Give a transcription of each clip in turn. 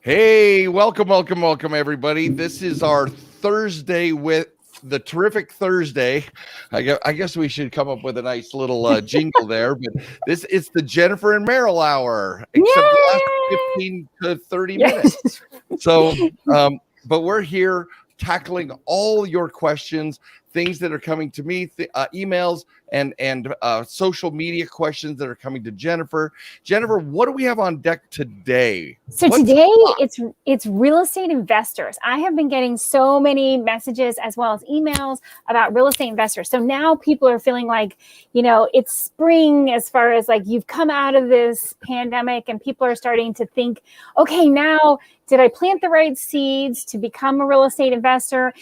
Hey, welcome, everybody. This is our Thursday with the terrific Thursday. I guess we should come up with a nice little jingle there, but this is the Jennifer and Merrill hour, except it lasts Yay! 15 to 30 minutes. Yes. So, but we're here tackling all your questions, things that are coming to me, emails and social media questions that are coming to Jennifer. Jennifer, what do we have on deck today? So today it's real estate investors. I have been getting so many messages as well as emails about real estate investors. So now people are feeling like, it's spring as far as like you've come out of this pandemic and people are starting to think, okay, now did I plant the right seeds to become a real estate investor?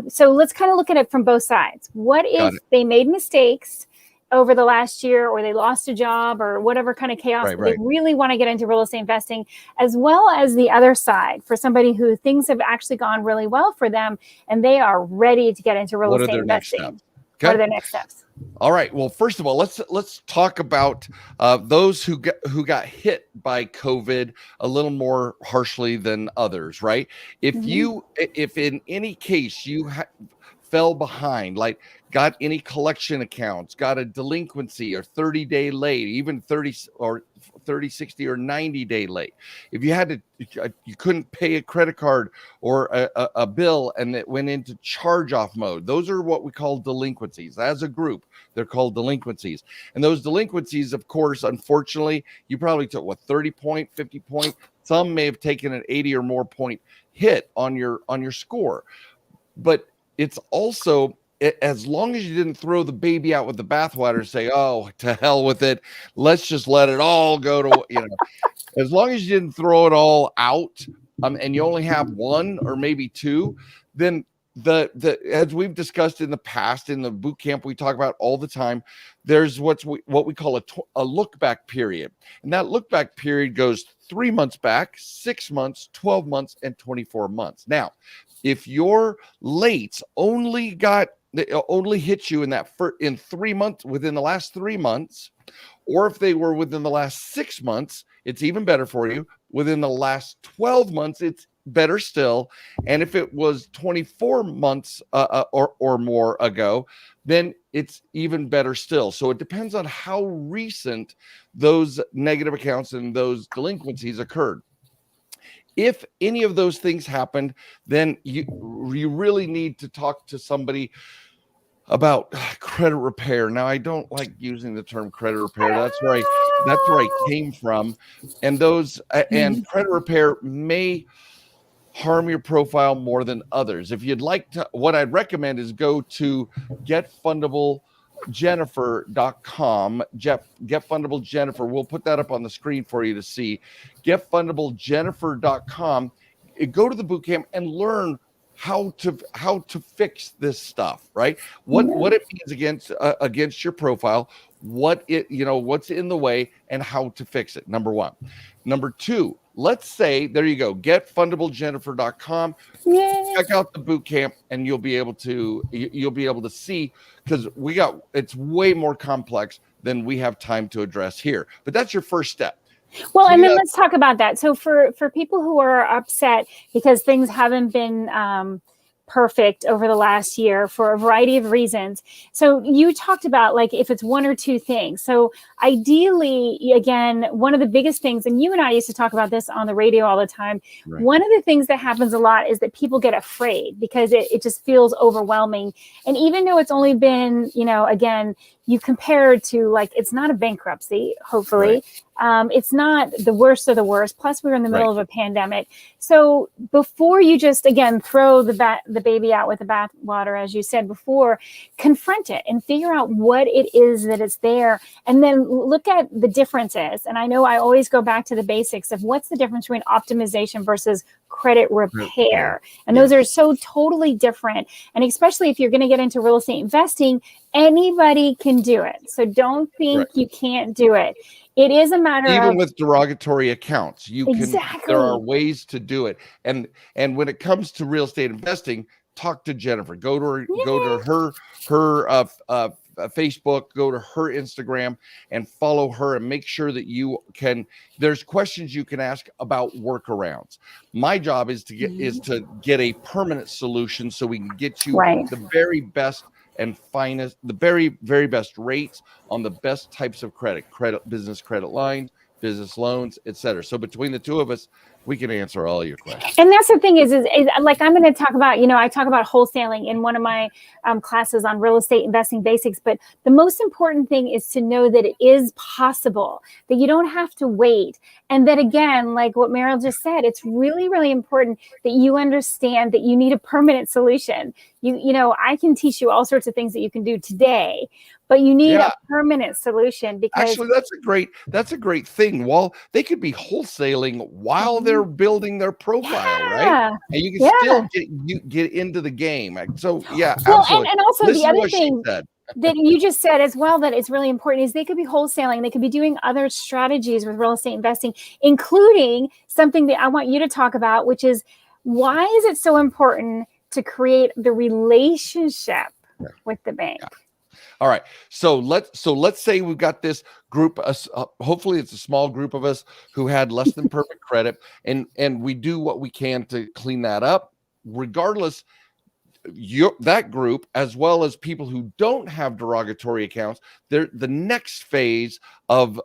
So let's kind of look at it from both sides. What if they made mistakes over the last year, or they lost a job, or whatever kind of chaos, right. They really want to get into real estate investing, as well as the other side for somebody who things have actually gone really well for them and they are ready to get into real estate investing. What are their next steps? All right. Well, first of all, let's talk about those who got hit by COVID a little more harshly than others, right? If in any case you fell behind, like got any collection accounts, got a delinquency or 30-day late, even 30 or 30, 60 or 90-day late. If you had to, you couldn't pay a credit card or a bill and it went into charge-off mode. Those are what we call delinquencies. As a group, they're called delinquencies. And those delinquencies, of course, unfortunately, you probably took 30 point, 50 point. Some may have taken an 80 or more point hit on your score. But it's also, as long as you didn't throw the baby out with the bathwater, say, oh, to hell with it, let's just let it all go to, as long as you didn't throw it all out, and you only have one or maybe two, then the as we've discussed in the past in the boot camp, we talk about all the time, there's what we call a look back period. And that look back period goes 3 months back, 6 months, 12 months, and 24 months. Now, if your lates only hit you in 3 months, within the last 3 months, or if they were within the last 6 months, it's even better for you. Within the last 12 months, it's better still. And if it was 24 months or more ago, then it's even better still. So it depends on how recent those negative accounts and those delinquencies occurred. If any of those things happened, then you really need to talk to somebody about credit repair. Now, I don't like using the term credit repair. That's where I came from. And and credit repair may harm your profile more than others. If you'd like to, what I'd recommend is go to getfundablejennifer.com. Getfundable Jennifer. We'll put that up on the screen for you to see. Getfundablejennifer.com. Go to the bootcamp and learn how to fix this stuff, right? What it means against your profile, what's in the way, and how to fix it. Number one. Number two, let's say, there you go, getfundablejennifer.com. Check out the boot camp and you'll be able to see, because it's way more complex than we have time to address here. But that's your first step. Well, and then let's talk about that. So for people who are upset because things haven't been perfect over the last year for a variety of reasons. So you talked about like if it's one or two things. So ideally, again, one of the biggest things, and you and I used to talk about this on the radio all the time. Right. One of the things that happens a lot is that people get afraid because it just feels overwhelming. And even though it's only been, again, you compare it to like, it's not a bankruptcy, hopefully. Right. It's not the worst of the worst. Plus, we're in the middle of a pandemic. So before you just, again, throw the baby out with the bathwater, as you said before, confront it and figure out what it is that is there. And then look at the differences. And I know I always go back to the basics of what's the difference between optimization versus credit repair. And those are so totally different. And especially if you're going to get into real estate investing, anybody can do it. So don't think you can't do it. It is a matter even with derogatory accounts, there are ways to do it. And when it comes to real estate investing, talk to Jennifer. Go to her Facebook, go to her Instagram and follow her, and make sure that you can. There's questions you can ask about workarounds. My job is to get a permanent solution, so we can get you the very best and finest, the very, very best rates on the best types of credit, business credit lines, business loans, etc. So between the two of us, we can answer all your questions. And that's the thing is like, I'm going to talk about, I talk about wholesaling in one of my classes on real estate investing basics. But the most important thing is to know that it is possible, that you don't have to wait. And that, again, like what Merrill just said, it's really, really important that you understand that you need a permanent solution. I can teach you all sorts of things that you can do today, but you need a permanent solution, because actually that's a great thing. While they could be wholesaling while they're building their profile, right? And you can still get into the game. So absolutely. And also the other thing that you just said as well that is really important is they could be wholesaling. They could be doing other strategies with real estate investing, including something that I want you to talk about, which is, why is it so important to create the relationship with the bank? All right. So let's say we've got this group. Hopefully, it's a small group of us who had less than perfect credit, and we do what we can to clean that up. Regardless, that group, as well as people who don't have derogatory accounts, they're the next phase of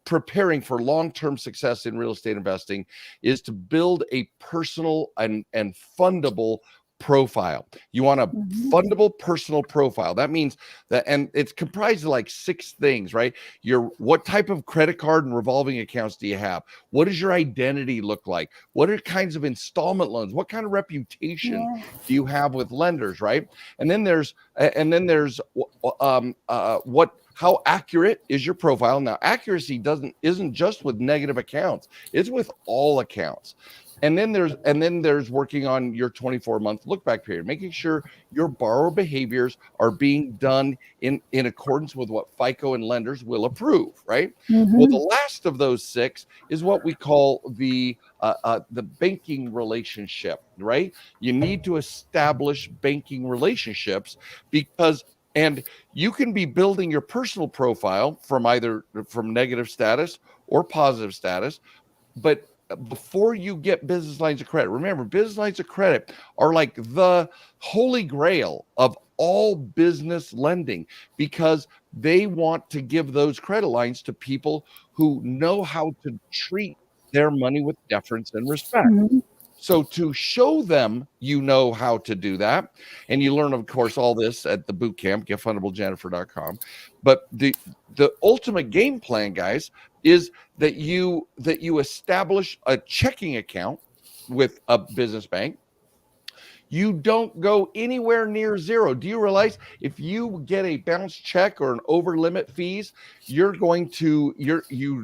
preparing for long-term success in real estate investing is to build a personal and fundable profile. You want a fundable personal profile. That means that, and it's comprised of like 6 things, right? What type of credit card and revolving accounts do you have? What does your identity look like? What are kinds of installment loans? What kind of reputation do you have with lenders, right? And then there's how accurate is your profile? Now, accuracy isn't just with negative accounts; it's with all accounts. And then there's working on your 24-month look back period, making sure your borrower behaviors are being done in accordance with what FICO and lenders will approve, right? Well, the last of those 6 is what we call the banking relationship, right? You need to establish banking relationships and you can be building your personal profile from negative status or positive status, but before you get business lines of credit, remember, business lines of credit are like the holy grail of all business lending, because they want to give those credit lines to people who know how to treat their money with deference and respect. So to show them you know how to do that, and you learn, of course, all this at the boot camp, getfundablejennifer.com. But the ultimate game plan, guys, is that you establish a checking account with a business bank. You don't go anywhere near zero. Do you realize if you get a bounce check or an over limit fees, you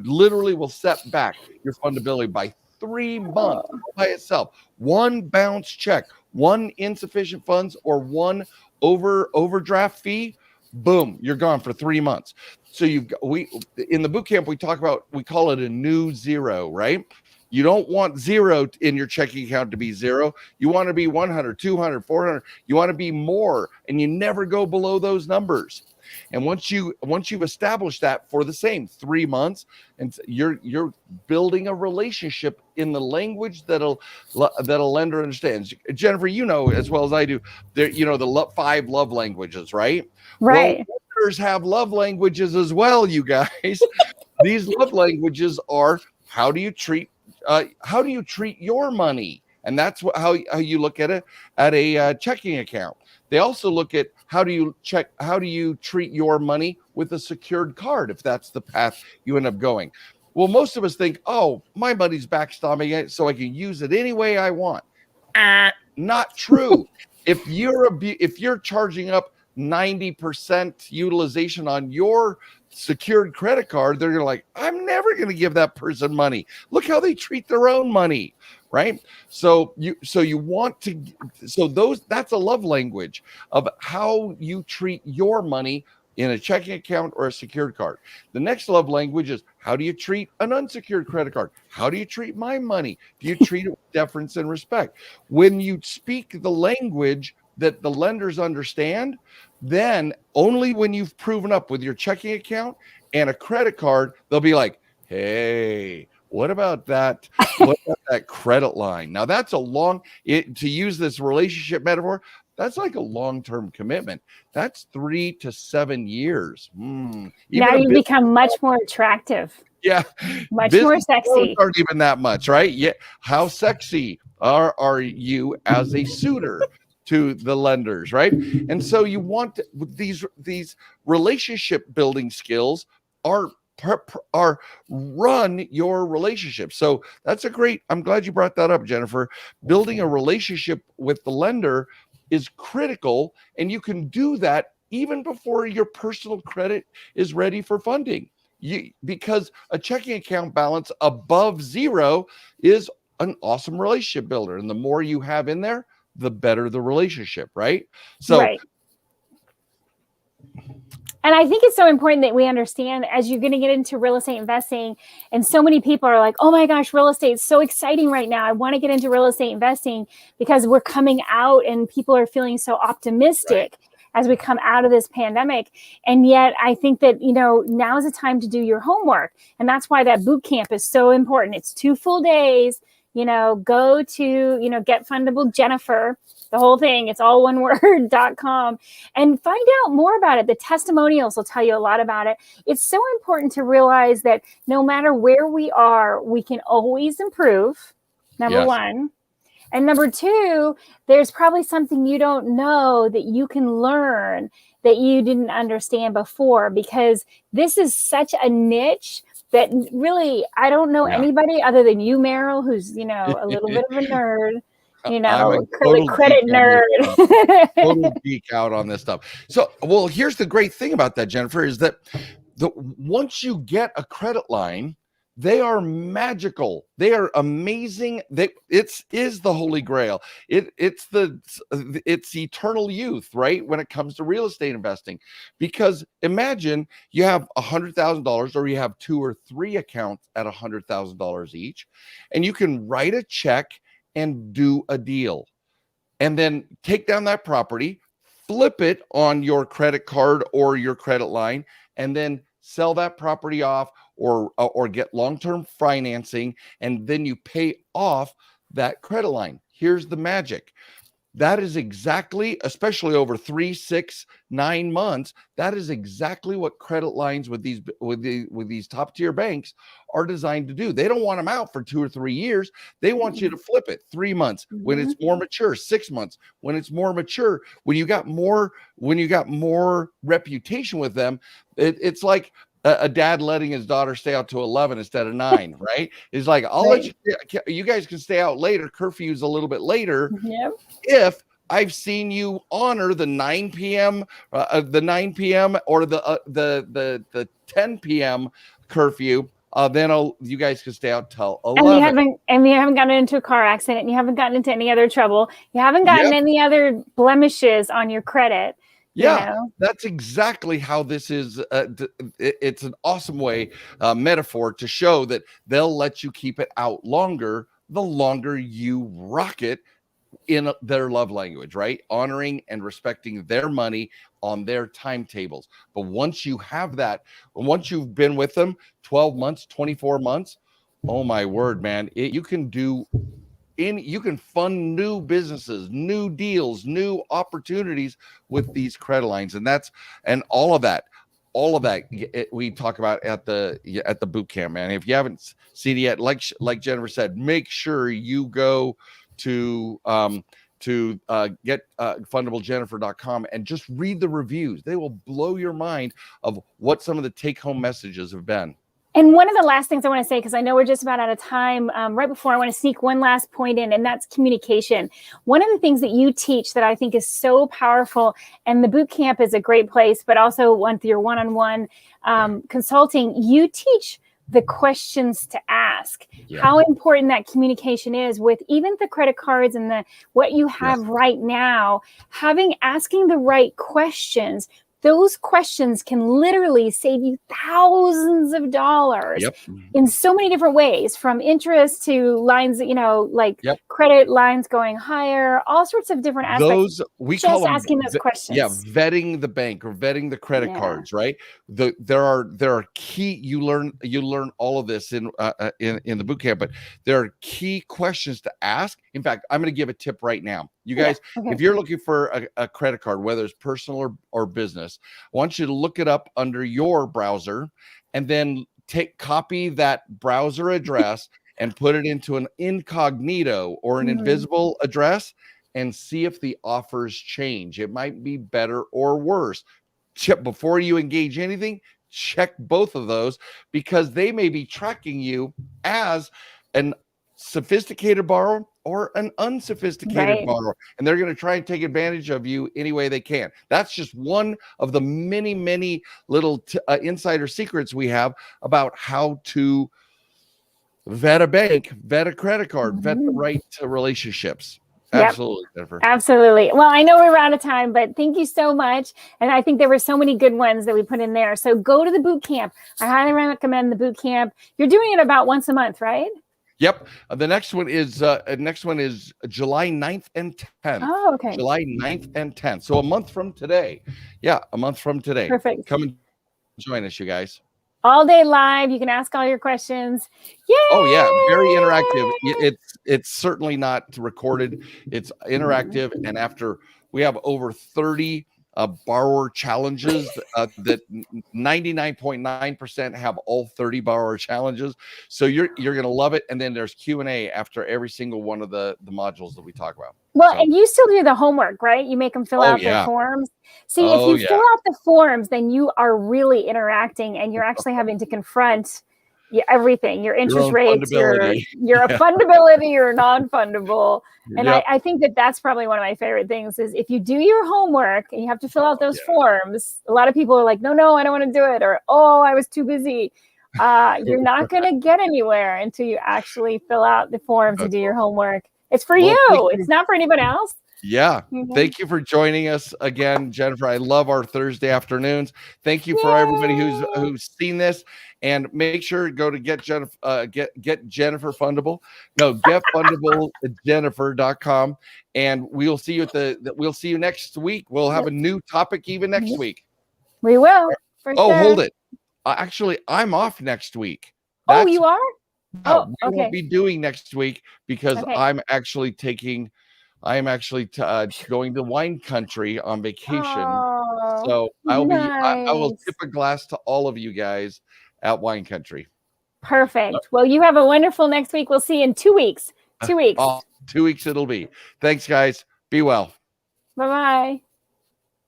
literally will set back your fundability by 3 months by itself. One bounce check, one insufficient funds, or one overdraft fee, boom, you're gone for 3 months. So in the boot camp, we call it a new zero, right? You don't want zero in your checking account to be zero. You want to be 100, 200, 400. You want to be more, and you never go below those numbers. And once you've established that for the same 3 months, and you're building a relationship in the language that a lender understands. Jennifer, you know as well as I do, the 5 love languages, right? Right. Well, lenders have love languages as well, you guys. These love languages are how do you treat your money? And that's how you look at it at a checking account. They also look at how do you treat your money with a secured card, if that's the path you end up going. Well, most of us think, oh, my money's backstopping it so I can use it any way I want. Not true. If you're charging up 90% utilization on your secured credit card, they're like, I'm never going to give that person money. Look how they treat their own money, right? So that's a love language of how you treat your money in a checking account or a secured card. The next love language is how do you treat an unsecured credit card? How do you treat my money? Do you treat it with deference and respect? When you speak the language that the lenders understand, then only when you've proven up with your checking account and a credit card, they'll be like, hey, what about that? What about that credit line? Now that's to use this relationship metaphor, that's like a long-term commitment. That's 3 to 7 years. Now you become much more attractive. Yeah. Much more sexy. Aren't even that much, right? Yeah. How sexy are you as a suitor to the lenders, right? And so you want these relationship building skills are run your relationship. So that's I'm glad you brought that up, Jennifer. Building a relationship with the lender is critical, and you can do that even before your personal credit is ready for funding. Because a checking account balance above zero is an awesome relationship builder, and the more you have in there, the better the relationship, right? So right. And I think it's so important that we understand as you're going to get into real estate investing, and so many people are like, oh my gosh, real estate is so exciting right now. I want to get into real estate investing because we're coming out and people are feeling so optimistic as we come out of this pandemic. And yet I think that, now is the time to do your homework. And that's why that boot camp is so important. It's 2 full days. Go to, Get Fundable Jennifer, the whole thing. It's all one word.com, and find out more about it. The testimonials will tell you a lot about it. It's so important to realize that no matter where we are, we can always improve. Number one. And number two, there's probably something you don't know that you can learn that you didn't understand before, because this is such a niche that really, I don't know anybody other than you, Merrill, who's, a little bit of a nerd, credit nerd. Total geek out on this stuff. So, well, here's the great thing about that, Jennifer, is that once you get a credit line, they are magical. They are amazing. It's the holy grail. It's eternal youth, right? When it comes to real estate investing, because imagine you have $100,000, or you have 2 or 3 accounts at $100,000 each, and you can write a check and do a deal, and then take down that property, flip it on your credit card or your credit line, and then sell that property off, or get long-term financing, and then you pay off that credit line. Here's the magic. That is exactly, especially over 3, 6, 9 months, that is exactly what credit lines with these top tier banks are designed to do. They don't want them out for 2 or 3 years. They want you to flip it 3 months when it's more mature, 6 months when it's more mature. When you got more reputation with them, it's like a dad letting his daughter stay out to 11 instead of 9, right? It's like, I'll let you guys can stay out later. Curfew's a little bit later. If I've seen you honor the 9 p.m. Or the 10 p.m. curfew, then you guys can stay out till 11. And you haven't gotten into a car accident. And you haven't gotten into any other trouble. You haven't gotten any other blemishes on your credit. Yeah, that's exactly how this is. It's an awesome metaphor to show that they'll let you keep it out longer, the longer you rock it in their love language, right? Honoring and respecting their money on their timetables. But once you have that, once you've been with them 12 months, 24 months, oh my word, man, you can fund new businesses, new deals, new opportunities with these credit lines. And all of that we talk about at the boot camp, man. If you haven't seen it yet, like Jennifer said, make sure you go to get fundablejennifer.com and just read the reviews. They will blow your mind of what some of the take-home messages have been. And one of the last things I want to say, because I know we're just about out of time, right before I want to sneak one last point in, and that's communication. One of the things that you teach that I think is so powerful, and the boot camp is a great place, but also with your one-on-one consulting, you teach the questions to ask, how important that communication is with even the credit cards and what you have right now, asking the right questions those questions can literally save you thousands of dollars Yep. in so many different ways, from interest to lines, like Yep. credit lines going higher, all sorts of different aspects. Those, we Just call them, asking those questions. vetting the bank or vetting the credit cards, right? There are key, you learn all of this in the boot camp, but there are key questions to ask. In fact, I'm going to give a tip right now. You guys, if you're looking for a credit card, whether it's personal or business, I want you to look it up under your browser and then copy that browser address and put it into an incognito or an invisible address and see if the offers change. It might be better or worse. Before you engage anything, check both of those, because they may be tracking you as an sophisticated borrower or an unsophisticated borrower, and they're going to try and take advantage of you any way they can. That's just one of the many little insider secrets we have about how to vet a bank, vet a credit card, vet the right relationships. Absolutely, Jennifer. Absolutely. Well, I know we're out of time, but thank you so much. And I think there were so many good ones that we put in there. So go to the boot camp. I highly recommend the boot camp. You're doing it about once a month, right? Yep. The next one is July 9th and 10th. Oh, okay. July 9th and 10th. So a month from today. Yeah, a month from today. Perfect. Come and join us, you guys. All day live. You can ask all your questions. Yay! Oh yeah, very interactive. It's certainly not recorded. It's interactive, and after we have over 30 borrower challenges that 99.9% have all 30 borrower challenges. So you're gonna love it. And then there's Q&A after every single one of the modules that we talk about. Well, and you still do the homework, right? You make them fill out their forms. See, if you fill out the forms, then you are really interacting, and you're actually having to confront everything, your interest rates, your fundability, your non-fundable. And I think that's probably one of my favorite things is if you do your homework and you have to fill out those forms, a lot of people are like, no, I don't want to do it. Or, oh, I was too busy. You're not going to get anywhere until you actually fill out the forms and do your homework. It's for you. It's not for anybody else. Yeah. Thank you for joining us again, Jennifer. I love our Thursday afternoons. Thank you for everybody who's seen this, and make sure to go to get Jennifer Fundable. No, getfundablejennifer.com. And we'll see you we'll see you next week. We'll have a new topic even next week. We will. Hold it. Actually, I'm off next week. You are? We won't be doing next week because I'm actually going to wine country on vacation. So I will tip a glass to all of you guys at wine country. Perfect. Well, you have a wonderful next week. We'll see you in 2 weeks. 2 weeks. 2 weeks it'll be. Thanks, guys. Be well. Bye-bye.